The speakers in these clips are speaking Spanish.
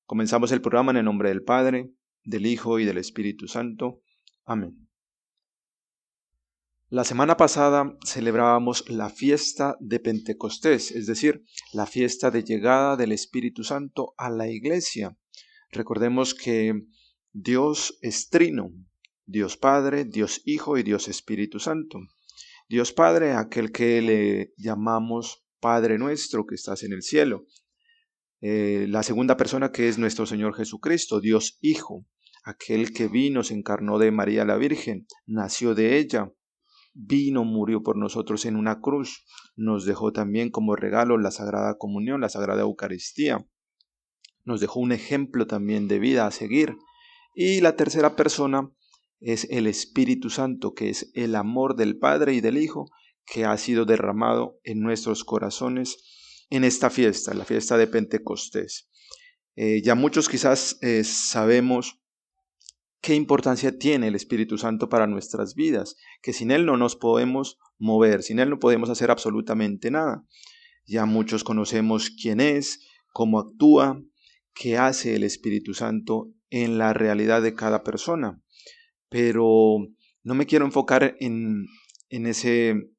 Comenzamos el programa en el nombre del Padre, del Hijo y del Espíritu Santo. Amén. La semana pasada celebrábamos la fiesta de Pentecostés, es decir, la fiesta de llegada del Espíritu Santo a la iglesia. Recordemos que Dios es trino, Dios Padre, Dios Hijo y Dios Espíritu Santo. Dios Padre, aquel que le llamamos Padre nuestro que estás en el cielo. La segunda persona que es nuestro Señor Jesucristo, Dios Hijo, aquel que vino, se encarnó de María la Virgen, nació de ella, vino, murió por nosotros en una cruz, nos dejó también como regalo la Sagrada Comunión, la Sagrada Eucaristía, nos dejó un ejemplo también de vida a seguir. Y la tercera persona es el Espíritu Santo, que es el amor del Padre y del Hijo, que ha sido derramado en nuestros corazones en esta fiesta, la fiesta de Pentecostés. Ya muchos quizás sabemos qué importancia tiene el Espíritu Santo para nuestras vidas, que sin Él no nos podemos mover, sin Él no podemos hacer absolutamente nada. Ya muchos conocemos quién es, cómo actúa, qué hace el Espíritu Santo en la realidad de cada persona. Pero no me quiero enfocar en ese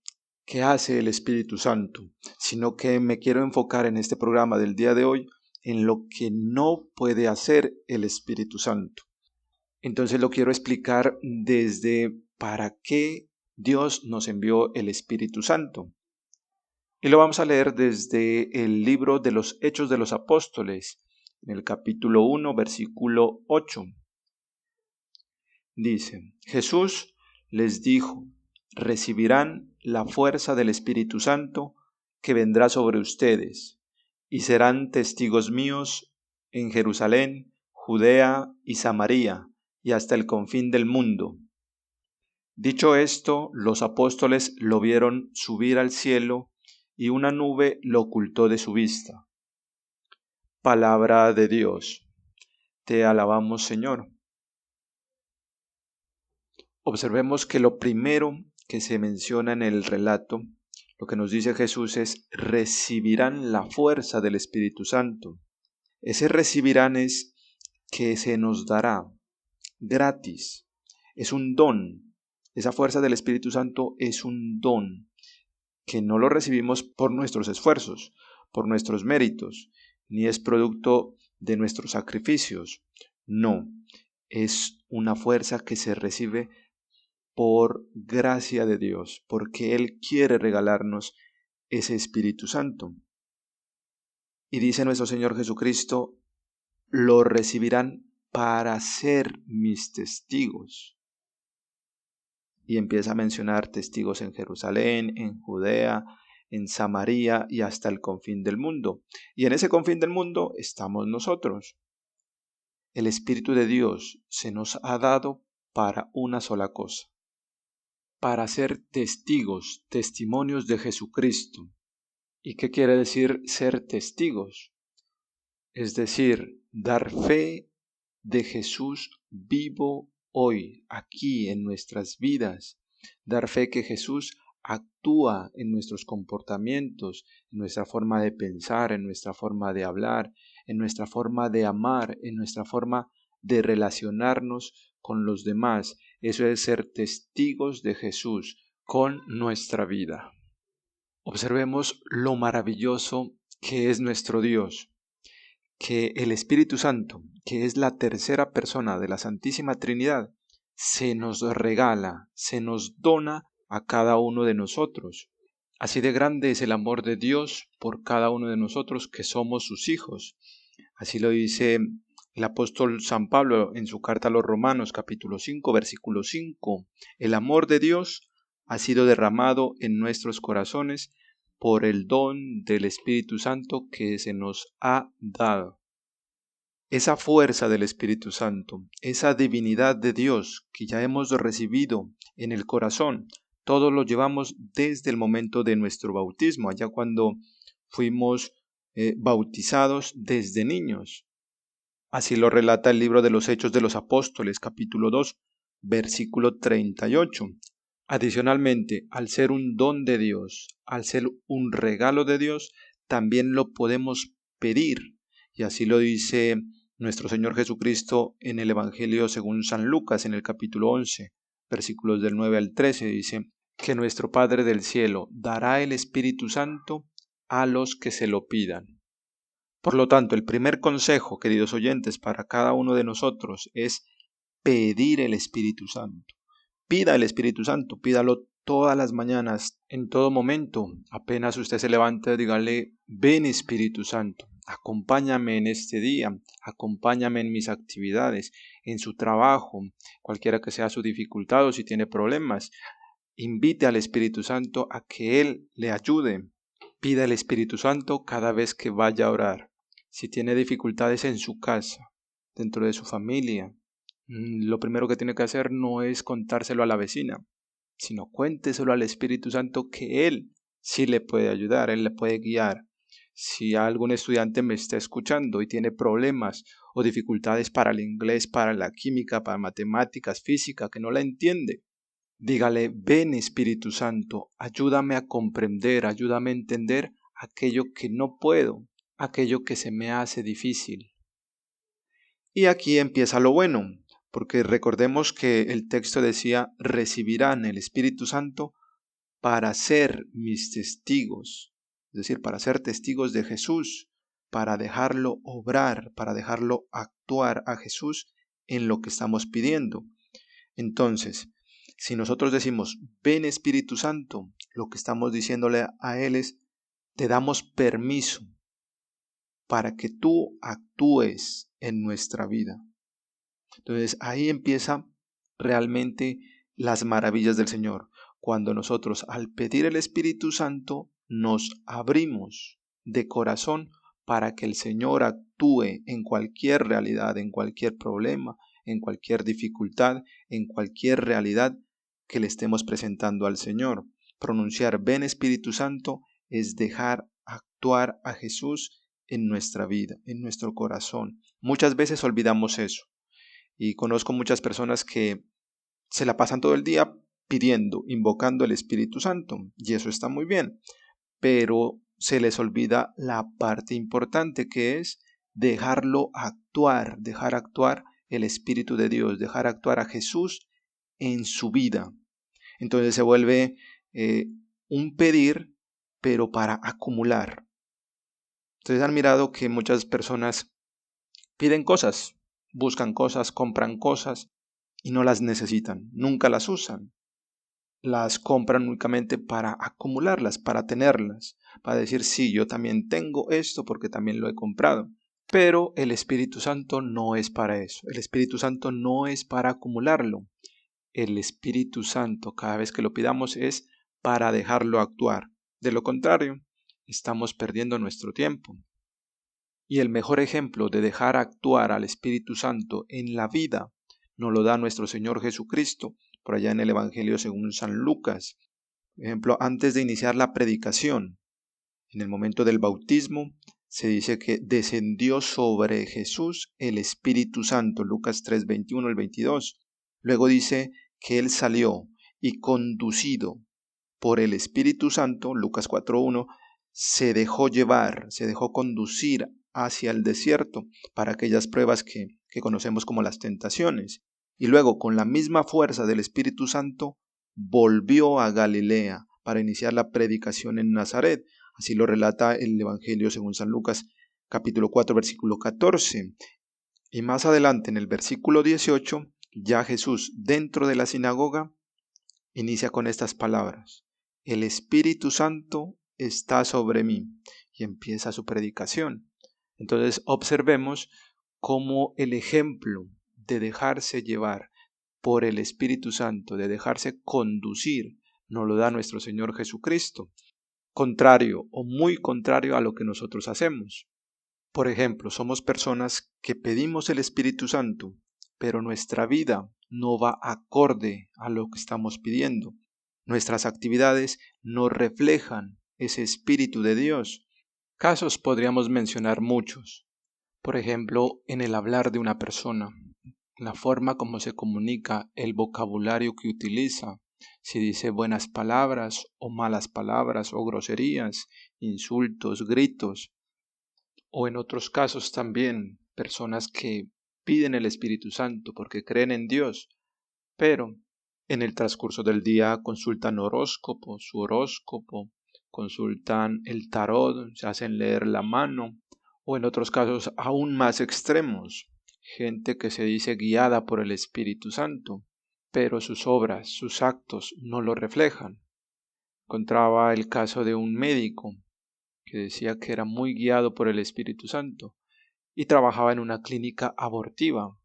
qué hace el Espíritu Santo, sino que me quiero enfocar en este programa del día de hoy en lo que no puede hacer el Espíritu Santo. Entonces lo quiero explicar desde para qué Dios nos envió el Espíritu Santo. Y lo vamos a leer desde el libro de los Hechos de los Apóstoles, en el capítulo 1, versículo 8. Dice: Jesús les dijo: recibirán la fuerza del Espíritu Santo que vendrá sobre ustedes, y serán testigos míos en Jerusalén, Judea y Samaria, y hasta el confín del mundo. Dicho esto, los apóstoles lo vieron subir al cielo, y una nube lo ocultó de su vista. Palabra de Dios. Te alabamos, Señor. Observemos que lo primero que se menciona en el relato, lo que nos dice Jesús es: recibirán la fuerza del Espíritu Santo. Ese recibirán es que se nos dará gratis, es un don. Esa fuerza del Espíritu Santo es un don que no lo recibimos por nuestros esfuerzos, por nuestros méritos, ni es producto de nuestros sacrificios. No, es una fuerza que se recibe por gracia de Dios, porque Él quiere regalarnos ese Espíritu Santo. Y dice nuestro Señor Jesucristo: lo recibirán para ser mis testigos. Y empieza a mencionar testigos en Jerusalén, en Judea, en Samaria y hasta el confín del mundo. Y en ese confín del mundo estamos nosotros. El Espíritu de Dios se nos ha dado para una sola cosa: para ser testigos, testimonios de Jesucristo. ¿Y qué quiere decir ser testigos? Es decir, dar fe de Jesús vivo hoy, aquí en nuestras vidas. Dar fe que Jesús actúa en nuestros comportamientos, en nuestra forma de pensar, en nuestra forma de hablar, en nuestra forma de amar, en nuestra forma de relacionarnos con los demás. Eso es ser testigos de Jesús con nuestra vida. Observemos lo maravilloso que es nuestro Dios, que el Espíritu Santo, que es la tercera persona de la Santísima Trinidad, se nos regala, se nos dona a cada uno de nosotros. Así de grande es el amor de Dios por cada uno de nosotros que somos sus hijos. Así lo dice el apóstol San Pablo en su carta a los Romanos, capítulo 5, versículo 5. El amor de Dios ha sido derramado en nuestros corazones por el don del Espíritu Santo que se nos ha dado. Esa fuerza del Espíritu Santo, esa divinidad de Dios que ya hemos recibido en el corazón, todo lo llevamos desde el momento de nuestro bautismo, allá cuando fuimos bautizados desde niños. Así lo relata el libro de los Hechos de los Apóstoles, capítulo 2, versículo 38. Adicionalmente, al ser un don de Dios, al ser un regalo de Dios, también lo podemos pedir. Y así lo dice Nuestro Señor Jesucristo en el Evangelio según San Lucas, en el capítulo 11, versículos del 9 al 13, dice que nuestro Padre del cielo dará el Espíritu Santo a los que se lo pidan. Por lo tanto, el primer consejo, queridos oyentes, para cada uno de nosotros es pedir el Espíritu Santo. Pida el Espíritu Santo, pídalo todas las mañanas, en todo momento. Apenas usted se levante, dígale: ven Espíritu Santo, acompáñame en este día, acompáñame en mis actividades, en su trabajo, cualquiera que sea su dificultad o si tiene problemas. Invite al Espíritu Santo a que Él le ayude. Pida el Espíritu Santo cada vez que vaya a orar. Si tiene dificultades en su casa, dentro de su familia, lo primero que tiene que hacer no es contárselo a la vecina, sino cuénteselo al Espíritu Santo, que Él sí le puede ayudar, Él le puede guiar. Si algún estudiante me está escuchando y tiene problemas o dificultades para el inglés, para la química, para matemáticas, física, que no la entiende, dígale: ven Espíritu Santo, ayúdame a comprender, ayúdame a entender aquello que no puedo, aquello que se me hace difícil. Y aquí empieza lo bueno, porque recordemos que el texto decía: recibirán el Espíritu Santo para ser mis testigos, es decir, para ser testigos de Jesús, para dejarlo obrar, para dejarlo actuar a Jesús en lo que estamos pidiendo. Entonces, si nosotros decimos: ven Espíritu Santo, lo que estamos diciéndole a Él es: te damos permiso para que tú actúes en nuestra vida. Entonces ahí empieza realmente las maravillas del Señor. Cuando nosotros, al pedir el Espíritu Santo, nos abrimos de corazón para que el Señor actúe en cualquier realidad, en cualquier problema, en cualquier dificultad, en cualquier realidad que le estemos presentando al Señor. Pronunciar ven Espíritu Santo es dejar actuar a Jesús en nuestra vida, en nuestro corazón. Muchas veces olvidamos eso. Y conozco muchas personas que se la pasan todo el día pidiendo, invocando el Espíritu Santo, y eso está muy bien, pero se les olvida la parte importante, que es dejarlo actuar, dejar actuar el Espíritu de Dios, dejar actuar a Jesús en su vida. Entonces se vuelve un pedir, pero para acumular. Ustedes han mirado que muchas personas piden cosas, buscan cosas, compran cosas y no las necesitan, nunca las usan. Las compran únicamente para acumularlas, para tenerlas, para decir: sí, yo también tengo esto porque también lo he comprado. Pero el Espíritu Santo no es para eso. El Espíritu Santo no es para acumularlo. El Espíritu Santo, cada vez que lo pidamos, es para dejarlo actuar. De lo contrario, estamos perdiendo nuestro tiempo. Y el mejor ejemplo de dejar actuar al Espíritu Santo en la vida nos lo da nuestro Señor Jesucristo, por allá en el Evangelio según San Lucas. Por ejemplo, antes de iniciar la predicación, en el momento del bautismo, se dice que descendió sobre Jesús el Espíritu Santo, Lucas 3, 21 al 22. Luego dice que Él salió y, conducido por el Espíritu Santo, Lucas 4:1, se dejó llevar, se dejó conducir hacia el desierto para aquellas pruebas que conocemos como las tentaciones. Y luego, con la misma fuerza del Espíritu Santo, volvió a Galilea para iniciar la predicación en Nazaret. Así lo relata el Evangelio según San Lucas, capítulo 4, versículo 14. Y más adelante, en el versículo 18, ya Jesús, dentro de la sinagoga, inicia con estas palabras: el Espíritu Santo está sobre mí, y empieza su predicación. Entonces observemos cómo el ejemplo de dejarse llevar por el Espíritu Santo, de dejarse conducir, nos lo da nuestro Señor Jesucristo, contrario o muy contrario a lo que nosotros hacemos. Por ejemplo, somos personas que pedimos el Espíritu Santo, pero nuestra vida no va acorde a lo que estamos pidiendo. Nuestras actividades no reflejan ese Espíritu de Dios. Casos podríamos mencionar muchos. Por ejemplo, en el hablar de una persona, la forma como se comunica, el vocabulario que utiliza, si dice buenas palabras o malas palabras o groserías, insultos, gritos. O en otros casos también, personas que piden el Espíritu Santo porque creen en Dios, pero en el transcurso del día consultan su horóscopo, consultan el tarot, se hacen leer la mano, o en otros casos aún más extremos, gente que se dice guiada por el Espíritu Santo, pero sus obras, sus actos no lo reflejan. Encontraba el caso de un médico que decía que era muy guiado por el Espíritu Santo y trabajaba en una clínica abortiva.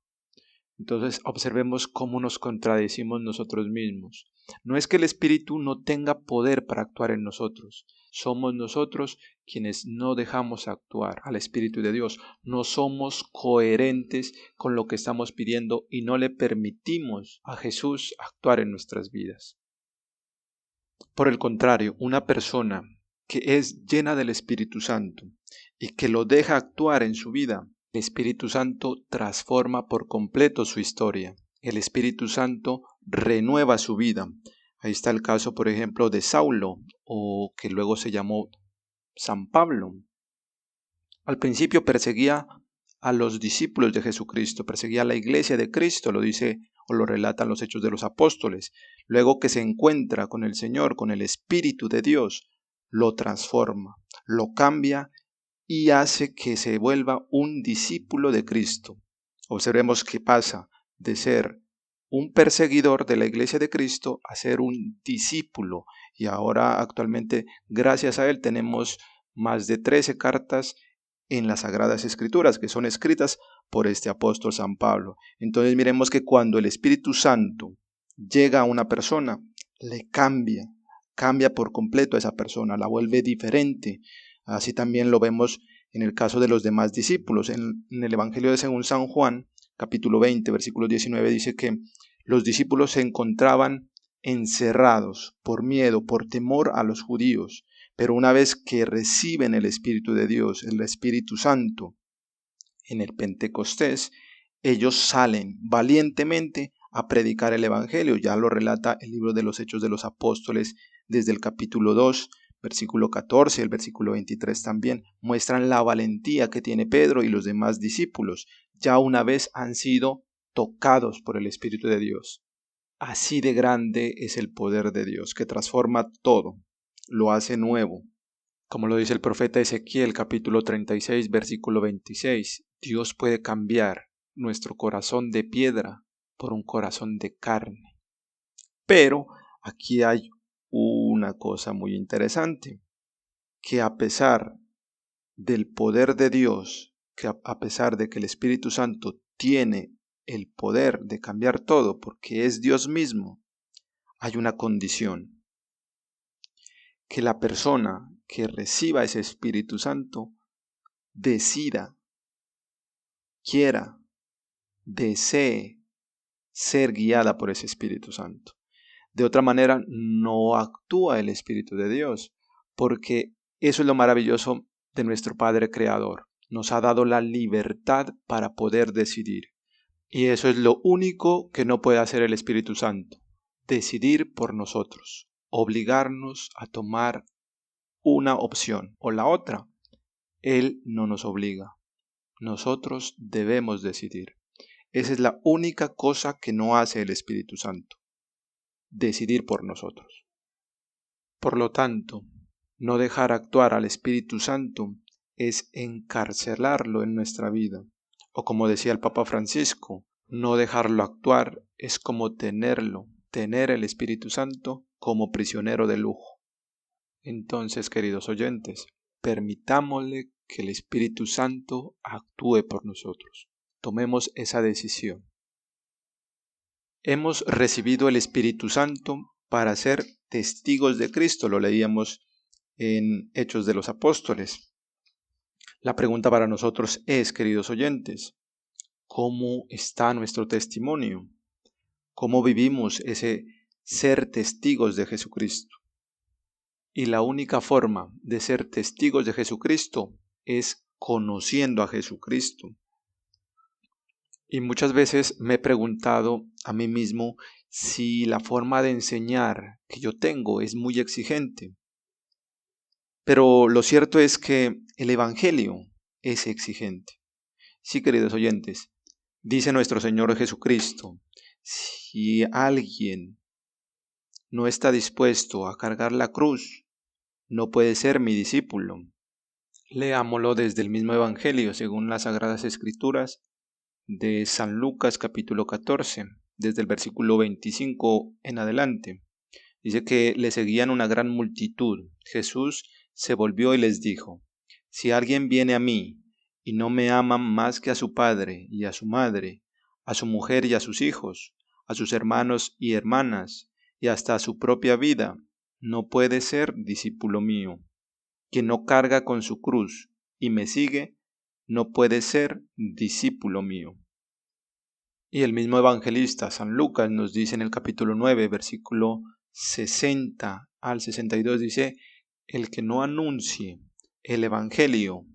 Entonces observemos cómo nos contradecimos nosotros mismos. No es que el Espíritu no tenga poder para actuar en nosotros, somos nosotros quienes no dejamos actuar al Espíritu de Dios, no somos coherentes con lo que estamos pidiendo y no le permitimos a Jesús actuar en nuestras vidas. Por el contrario, una persona que es llena del Espíritu Santo y que lo deja actuar en su vida, el Espíritu Santo transforma por completo su historia. El Espíritu Santo renueva su vida. Ahí está el caso, por ejemplo, de Saulo, o que luego se llamó San Pablo. Al principio perseguía a los discípulos de Jesucristo, perseguía a la iglesia de Cristo, lo dice o lo relatan los Hechos de los Apóstoles. Luego que se encuentra con el Señor, con el Espíritu de Dios, lo transforma, lo cambia y hace que se vuelva un discípulo de Cristo. Observemos que pasa de ser un perseguidor de la iglesia de Cristo a ser un discípulo. Y ahora actualmente, gracias a él, tenemos más de 13 cartas en las Sagradas Escrituras que son escritas por este apóstol San Pablo. Entonces miremos que cuando el Espíritu Santo llega a una persona, le cambia por completo a esa persona, la vuelve diferente. Así también lo vemos en el caso de los demás discípulos. En el Evangelio de según San Juan, capítulo 20, versículo 19, dice que los discípulos se encontraban encerrados por miedo, por temor a los judíos. Pero una vez que reciben el Espíritu de Dios, el Espíritu Santo, en el Pentecostés, ellos salen valientemente a predicar el Evangelio. Ya lo relata el libro de los Hechos de los Apóstoles desde el capítulo 2, versículo 14, el versículo 23 también, muestran la valentía que tiene Pedro y los demás discípulos, ya una vez han sido tocados por el Espíritu de Dios. Así de grande es el poder de Dios, que transforma todo, lo hace nuevo. Como lo dice el profeta Ezequiel, capítulo 36, versículo 26, Dios puede cambiar nuestro corazón de piedra por un corazón de carne. Pero aquí hay una cosa muy interesante, que a pesar del poder de Dios, que a pesar de que el Espíritu Santo tiene el poder de cambiar todo, porque es Dios mismo, hay una condición, que la persona que reciba ese Espíritu Santo decida, quiera, desee ser guiada por ese Espíritu Santo. De otra manera, no actúa el Espíritu de Dios, porque eso es lo maravilloso de nuestro Padre Creador. Nos ha dado la libertad para poder decidir. Y eso es lo único que no puede hacer el Espíritu Santo, decidir por nosotros, obligarnos a tomar una opción o la otra. Él no nos obliga. Nosotros debemos decidir. Esa es la única cosa que no hace el Espíritu Santo, decidir por nosotros. Por lo tanto, no dejar actuar al Espíritu Santo es encarcelarlo en nuestra vida. O como decía el Papa Francisco, no dejarlo actuar es como tener el Espíritu Santo como prisionero de lujo. Entonces, queridos oyentes, permitámosle que el Espíritu Santo actúe por nosotros. Tomemos esa decisión. Hemos recibido el Espíritu Santo para ser testigos de Cristo, lo leíamos en Hechos de los Apóstoles. La pregunta para nosotros es, queridos oyentes, ¿cómo está nuestro testimonio? ¿Cómo vivimos ese ser testigos de Jesucristo? Y la única forma de ser testigos de Jesucristo es conociendo a Jesucristo. Y muchas veces me he preguntado a mí mismo si la forma de enseñar que yo tengo es muy exigente. Pero lo cierto es que el Evangelio es exigente. Sí, queridos oyentes, dice nuestro Señor Jesucristo, si alguien no está dispuesto a cargar la cruz, no puede ser mi discípulo. Leámoslo desde el mismo Evangelio, según las Sagradas Escrituras, de San Lucas capítulo 14, desde el versículo 25 en adelante. Dice que le seguían una gran multitud. Jesús se volvió y les dijo, si alguien viene a mí y no me ama más que a su padre y a su madre, a su mujer y a sus hijos, a sus hermanos y hermanas, y hasta a su propia vida, no puede ser discípulo mío. Quien no carga con su cruz y me sigue, no puede ser discípulo mío. Y el mismo evangelista, San Lucas, nos dice en el capítulo 9, versículo 60 al 62, dice, el que no anuncie el evangelio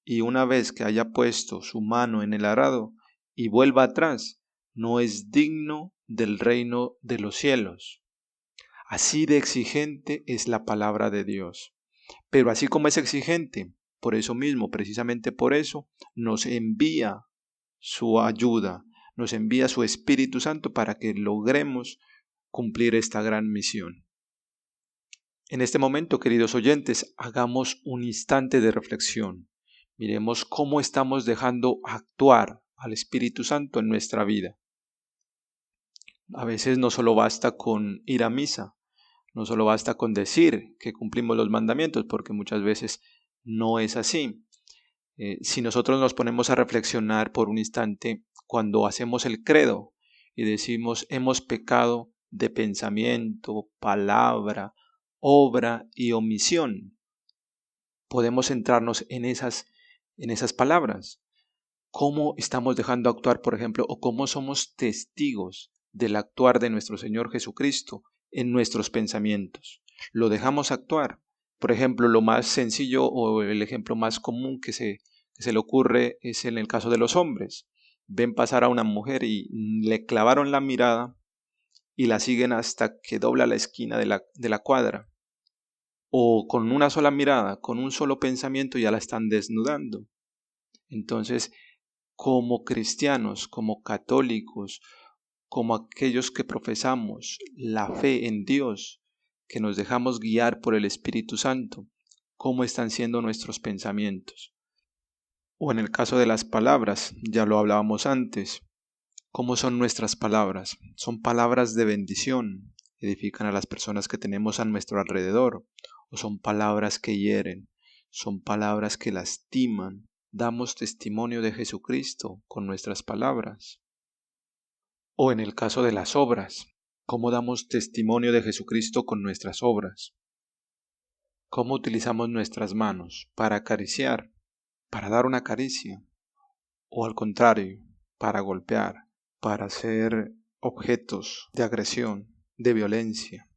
y una vez que haya puesto su mano en el arado y vuelva atrás, no es digno del reino de los cielos. Así de exigente es la palabra de Dios. Pero así como es exigente, por eso mismo, precisamente por eso, nos envía su ayuda, nos envía su Espíritu Santo para que logremos cumplir esta gran misión. En este momento, queridos oyentes, hagamos un instante de reflexión. Miremos cómo estamos dejando actuar al Espíritu Santo en nuestra vida. A veces no solo basta con ir a misa, no solo basta con decir que cumplimos los mandamientos, porque muchas veces no es así. Si nosotros nos ponemos a reflexionar por un instante cuando hacemos el credo y decimos hemos pecado de pensamiento, palabra, obra y omisión, podemos centrarnos en esas palabras. ¿Cómo estamos dejando actuar, por ejemplo, o cómo somos testigos del actuar de nuestro Señor Jesucristo en nuestros pensamientos? ¿Lo dejamos actuar? Por ejemplo, lo más sencillo o el ejemplo más común que se le ocurre es en el caso de los hombres. Ven pasar a una mujer y le clavaron la mirada y la siguen hasta que dobla la esquina de la cuadra. O con una sola mirada, con un solo pensamiento ya la están desnudando. Entonces, como cristianos, como católicos, como aquellos que profesamos la fe en Dios, que nos dejamos guiar por el Espíritu Santo, ¿cómo están siendo nuestros pensamientos? O en el caso de las palabras, ya lo hablábamos antes, ¿cómo son nuestras palabras? ¿Son palabras de bendición? ¿Edifican a las personas que tenemos a nuestro alrededor? ¿O son palabras que hieren? ¿Son palabras que lastiman? ¿Damos testimonio de Jesucristo con nuestras palabras? O en el caso de las obras, ¿cómo damos testimonio de Jesucristo con nuestras obras? ¿Cómo utilizamos nuestras manos para acariciar, para dar una caricia? ¿O al contrario, para golpear, para ser objetos de agresión, de violencia?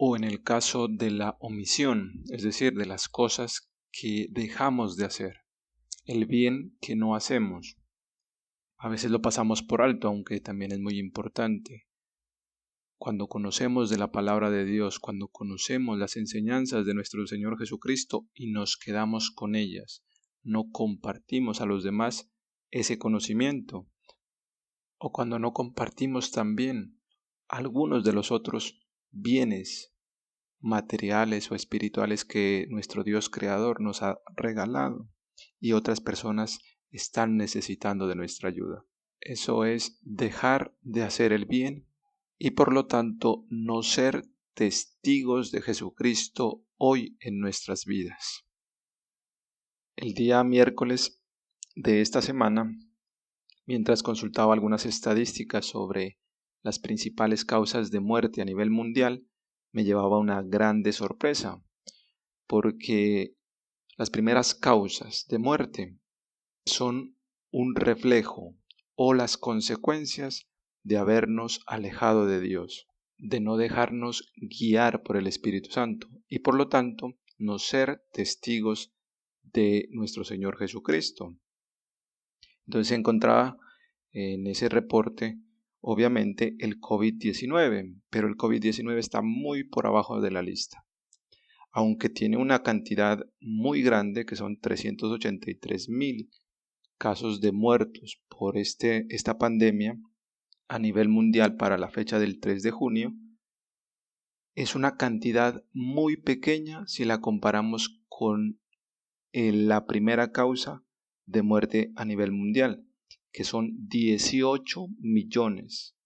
O en el caso de la omisión, es decir, de las cosas que dejamos de hacer, el bien que no hacemos. A veces lo pasamos por alto, aunque también es muy importante. Cuando conocemos de la palabra de Dios, cuando conocemos las enseñanzas de nuestro Señor Jesucristo y nos quedamos con ellas, no compartimos a los demás ese conocimiento. O cuando no compartimos también algunos de los otros bienes materiales o espirituales que nuestro Dios Creador nos ha regalado y otras personas están necesitando de nuestra ayuda. Eso es dejar de hacer el bien y por lo tanto no ser testigos de Jesucristo hoy en nuestras vidas. El día miércoles de esta semana, mientras consultaba algunas estadísticas sobre las principales causas de muerte a nivel mundial, me llevaba una grande sorpresa, porque las primeras causas de muerte son un reflejo o las consecuencias de habernos alejado de Dios, de no dejarnos guiar por el Espíritu Santo y por lo tanto no ser testigos de nuestro Señor Jesucristo. Entonces se encontraba en ese reporte obviamente el COVID-19, pero el COVID-19 está muy por abajo de la lista. Aunque tiene una cantidad muy grande, que son 383.000 casos de muertos por esta pandemia a nivel mundial para la fecha del 3 de junio, es una cantidad muy pequeña si la comparamos con la primera causa de muerte a nivel mundial, que son 18 millones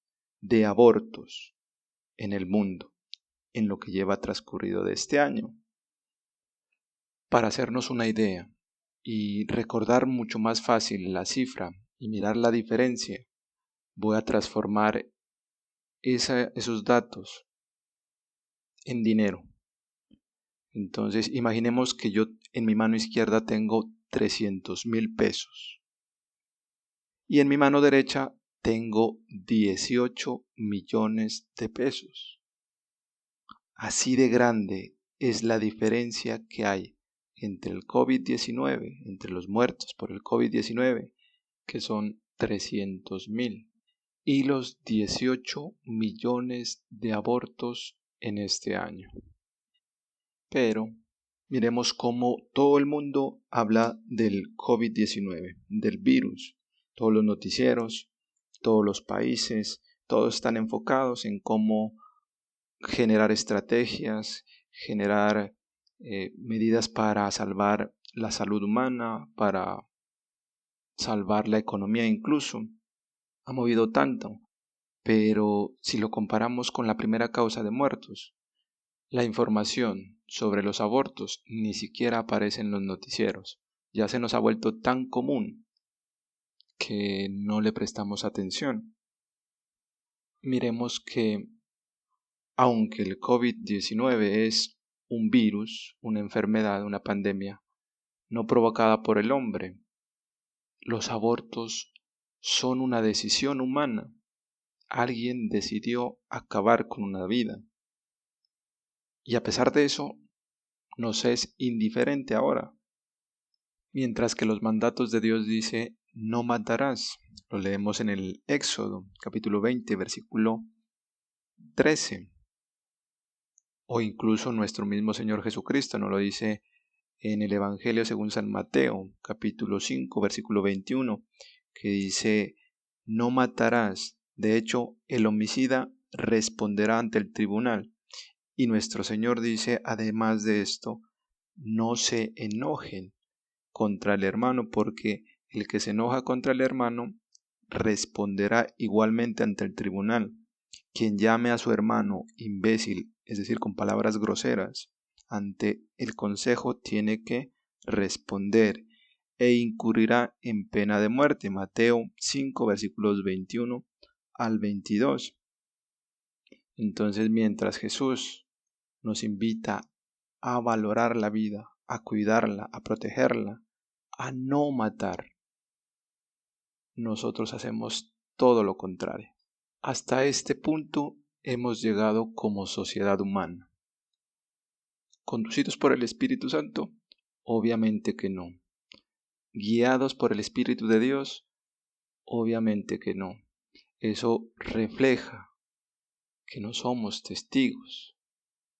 de abortos en el mundo en lo que lleva transcurrido de este año. Para hacernos una idea y recordar mucho más fácil la cifra y mirar la diferencia, voy a transformar esos datos en dinero. Entonces, imaginemos que yo en mi mano izquierda tengo 300.000 pesos y en mi mano derecha tengo 18 millones de pesos. Así de grande es la diferencia que hay entre el COVID-19, entre los muertos por el COVID-19, que son 300.000, y los 18 millones de abortos en este año. Pero miremos cómo todo el mundo habla del COVID-19, del virus. Todos los noticieros, todos los países, todos están enfocados en cómo generar estrategias, generar medidas para salvar la salud humana, para salvar la economía incluso. Ha movido tanto, pero si lo comparamos con la primera causa de muertos, la información sobre los abortos ni siquiera aparece en los noticieros. Ya se nos ha vuelto tan común que no le prestamos atención. Miremos que aunque el COVID-19 es un virus, una enfermedad, una pandemia, no provocada por el hombre, los abortos son una decisión humana. Alguien decidió acabar con una vida. Y a pesar de eso, nos es indiferente ahora. Mientras que los mandatos de Dios dice, no matarás. Lo leemos en el Éxodo, capítulo 20, versículo 13. O incluso nuestro mismo Señor Jesucristo nos lo dice en el Evangelio según San Mateo, capítulo 5, versículo 21, que dice, no matarás. De hecho, el homicida responderá ante el tribunal. Y nuestro Señor dice, además de esto, no se enojen contra el hermano, porque el que se enoja contra el hermano responderá igualmente ante el tribunal. Quien llame a su hermano imbécil, es decir, con palabras groseras, ante el consejo tiene que responder e incurrirá en pena de muerte. Mateo 5, versículos 21 al 22. Entonces, mientras Jesús nos invita a valorar la vida, a cuidarla, a protegerla, a no matar, nosotros hacemos todo lo contrario. Hasta este punto hemos llegado como sociedad humana. ¿Conducidos por el Espíritu Santo? Obviamente que no. ¿Guiados por el Espíritu de Dios? Obviamente que no. Eso refleja que no somos testigos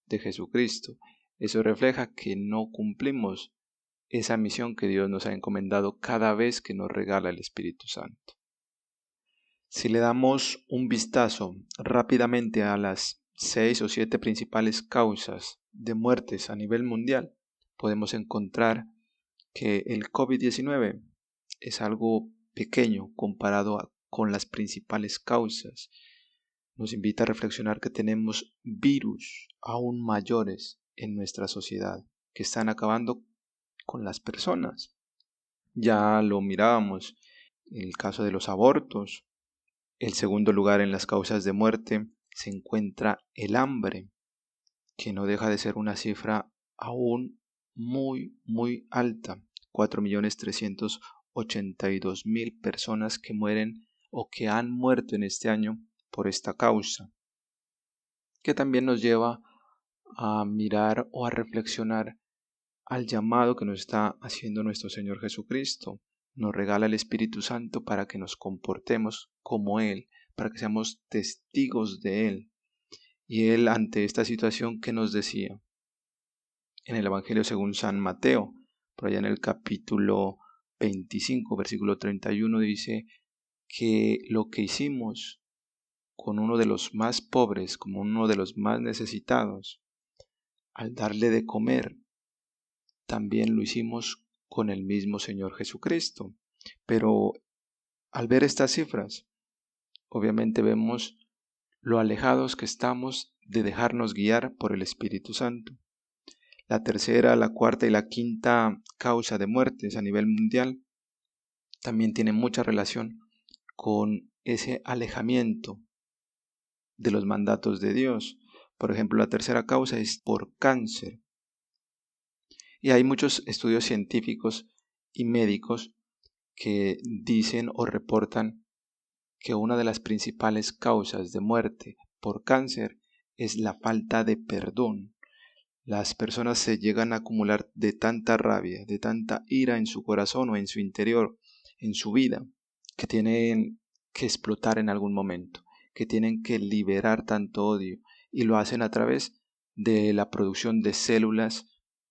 de Jesucristo. Eso refleja que no cumplimos esa misión que Dios nos ha encomendado cada vez que nos regala el Espíritu Santo. Si le damos un vistazo rápidamente a las 6 o 7 principales causas de muertes a nivel mundial, podemos encontrar que el COVID-19 es algo pequeño comparado con las principales causas. Nos invita a reflexionar que tenemos virus aún mayores en nuestra sociedad que están acabando con las personas. Ya lo mirábamos en el caso de los abortos. El segundo lugar en las causas de muerte se encuentra el hambre, que no deja de ser una cifra aún muy alta. 4.382.000 personas que mueren o que han muerto en este año por esta causa, que también nos lleva a mirar o a reflexionar al llamado que nos está haciendo nuestro Señor Jesucristo. Nos regala el Espíritu Santo para que nos comportemos como Él, para que seamos testigos de Él. Y Él, ante esta situación, ¿qué nos decía? En el Evangelio según San Mateo, por allá en el capítulo 25, versículo 31 dice que lo que hicimos con uno de los más pobres, como uno de los más necesitados, al darle de comer, también lo hicimos con el mismo Señor Jesucristo. Pero al ver estas cifras, obviamente vemos lo alejados que estamos de dejarnos guiar por el Espíritu Santo. La tercera, la cuarta y la quinta causa de muertes a nivel mundial también tienen mucha relación con ese alejamiento de los mandatos de Dios. Por ejemplo, la tercera causa es por cáncer. Y hay muchos estudios científicos y médicos que dicen o reportan que una de las principales causas de muerte por cáncer es la falta de perdón. Las personas se llegan a acumular de tanta rabia, de tanta ira en su corazón o en su interior, en su vida, que tienen que explotar en algún momento, que tienen que liberar tanto odio, y lo hacen a través de la producción de células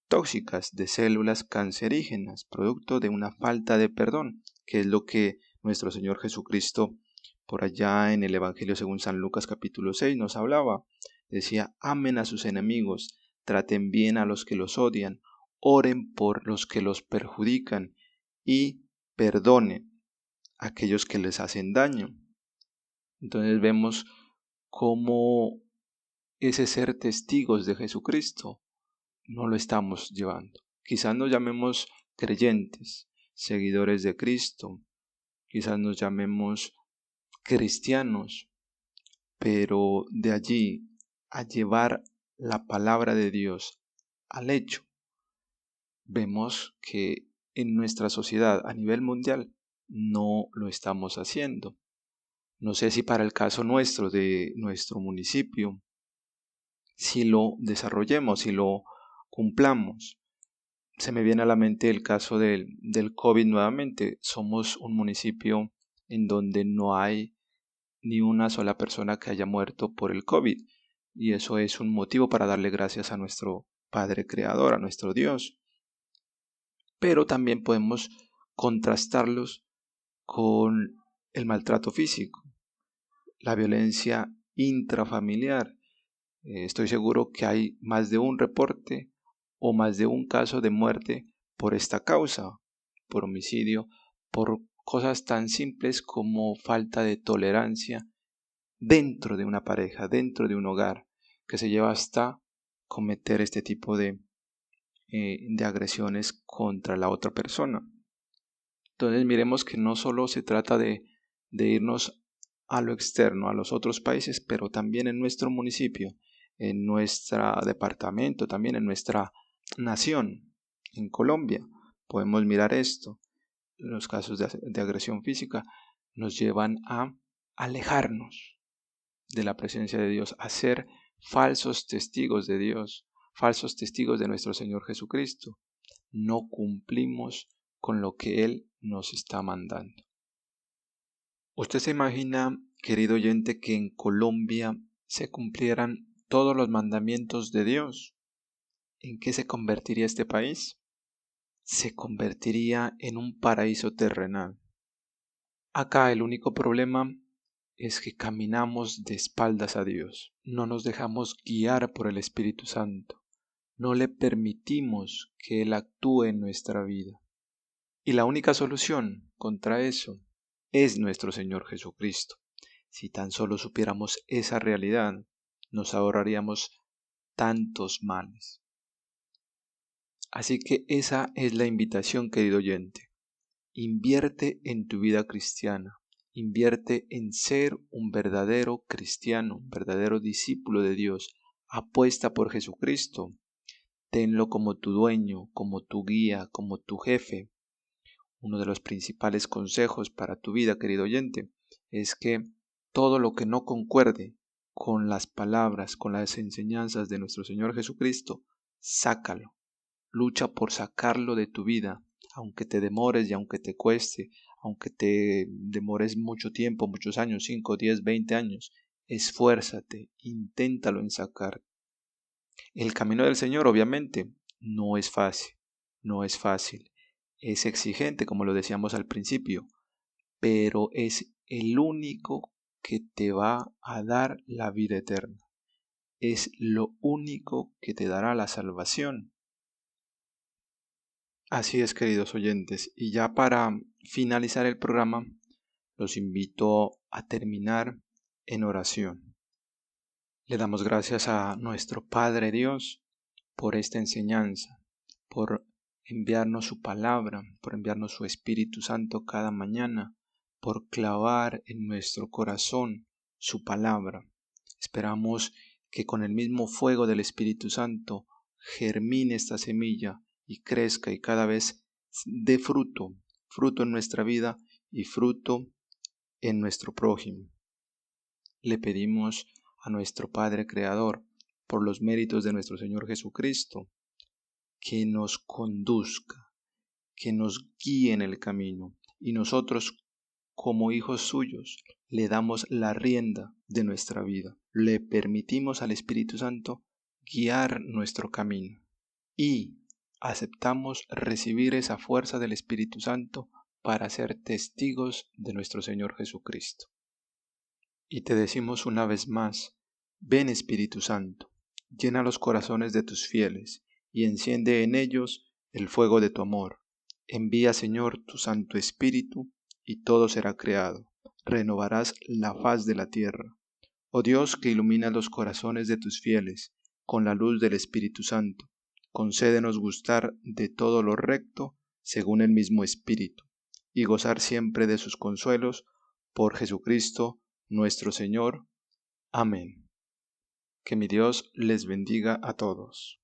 tóxicas, de células cancerígenas, producto de una falta de perdón, que es lo que nuestro Señor Jesucristo por allá en el Evangelio según San Lucas capítulo 6 nos hablaba. Decía: amen a sus enemigos, traten bien a los que los odian, oren por los que los perjudican y perdonen a aquellos que les hacen daño. Entonces vemos cómo ese ser testigos de Jesucristo no lo estamos llevando. Quizás nos llamemos creyentes, seguidores de Cristo, quizás nos llamemos cristianos, pero de allí a llevar la palabra de Dios al hecho, vemos que en nuestra sociedad a nivel mundial no lo estamos haciendo. No sé si para el caso nuestro, de nuestro municipio, si lo desarrollemos, si lo cumplamos. Se me viene a la mente el caso del COVID nuevamente. Somos un municipio en donde no hay ni una sola persona que haya muerto por el COVID. Y eso es un motivo para darle gracias a nuestro Padre Creador, a nuestro Dios. Pero también podemos contrastarlos con el maltrato físico, la violencia intrafamiliar. Estoy seguro que hay más de un reporte o más de un caso de muerte por esta causa, por homicidio, por cosas tan simples como falta de tolerancia dentro de una pareja, dentro de un hogar, que se lleva hasta cometer este tipo de agresiones contra la otra persona. Entonces miremos que no solo se trata de irnos a lo externo, a los otros países, pero también en nuestro municipio, en nuestro departamento, también en nuestra nación, en Colombia. Podemos mirar esto. Los casos de agresión física nos llevan a alejarnos de la presencia de Dios, a ser falsos testigos de Dios, falsos testigos de nuestro Señor Jesucristo. No cumplimos con lo que Él nos está mandando. ¿Usted se imagina, querido oyente, que en Colombia se cumplieran todos los mandamientos de Dios? ¿En qué se convertiría este país? Se convertiría en un paraíso terrenal. Acá el único problema es que caminamos de espaldas a Dios, no nos dejamos guiar por el Espíritu Santo, no le permitimos que Él actúe en nuestra vida. Y la única solución contra eso es nuestro Señor Jesucristo. Si tan solo supiéramos esa realidad, nos ahorraríamos tantos males. Así que esa es la invitación, querido oyente. Invierte en tu vida cristiana. Invierte en ser un verdadero cristiano, un verdadero discípulo de Dios. Apuesta por Jesucristo. Tenlo como tu dueño, como tu guía, como tu jefe. Uno de los principales consejos para tu vida, querido oyente, es que todo lo que no concuerde con las palabras, con las enseñanzas de nuestro Señor Jesucristo, sácalo. Lucha por sacarlo de tu vida, aunque te demores y aunque te cueste, aunque te demores mucho tiempo, muchos años, 5, 10, 20 años. Esfuérzate, inténtalo en sacar. El camino del Señor, obviamente, no es fácil, no es fácil. es exigente, como lo decíamos al principio, pero es el único que te va a dar la vida eterna. Es lo único que te dará la salvación. Así es, queridos oyentes, y ya para finalizar el programa, los invito a terminar en oración. Le damos gracias a nuestro Padre Dios por esta enseñanza, por enviarnos su palabra, por enviarnos su Espíritu Santo cada mañana, por clavar en nuestro corazón su palabra. Esperamos que con el mismo fuego del Espíritu Santo germine esta semilla y crezca y cada vez dé fruto, fruto en nuestra vida y fruto en nuestro prójimo. Le pedimos a nuestro Padre Creador, por los méritos de nuestro Señor Jesucristo, que nos conduzca, que nos guíe en el camino, y nosotros, como hijos suyos, le damos la rienda de nuestra vida. Le permitimos al Espíritu Santo guiar nuestro camino y aceptamos recibir esa fuerza del Espíritu Santo para ser testigos de nuestro Señor Jesucristo. Y te decimos una vez más, ven Espíritu Santo, llena los corazones de tus fieles y enciende en ellos el fuego de tu amor. Envía, Señor, tu Santo Espíritu y todo será creado. Renovarás la faz de la tierra. Oh Dios, que ilumina los corazones de tus fieles con la luz del Espíritu Santo, concédenos gustar de todo lo recto según el mismo Espíritu y gozar siempre de sus consuelos por Jesucristo nuestro Señor. Amén. Que mi Dios les bendiga a todos.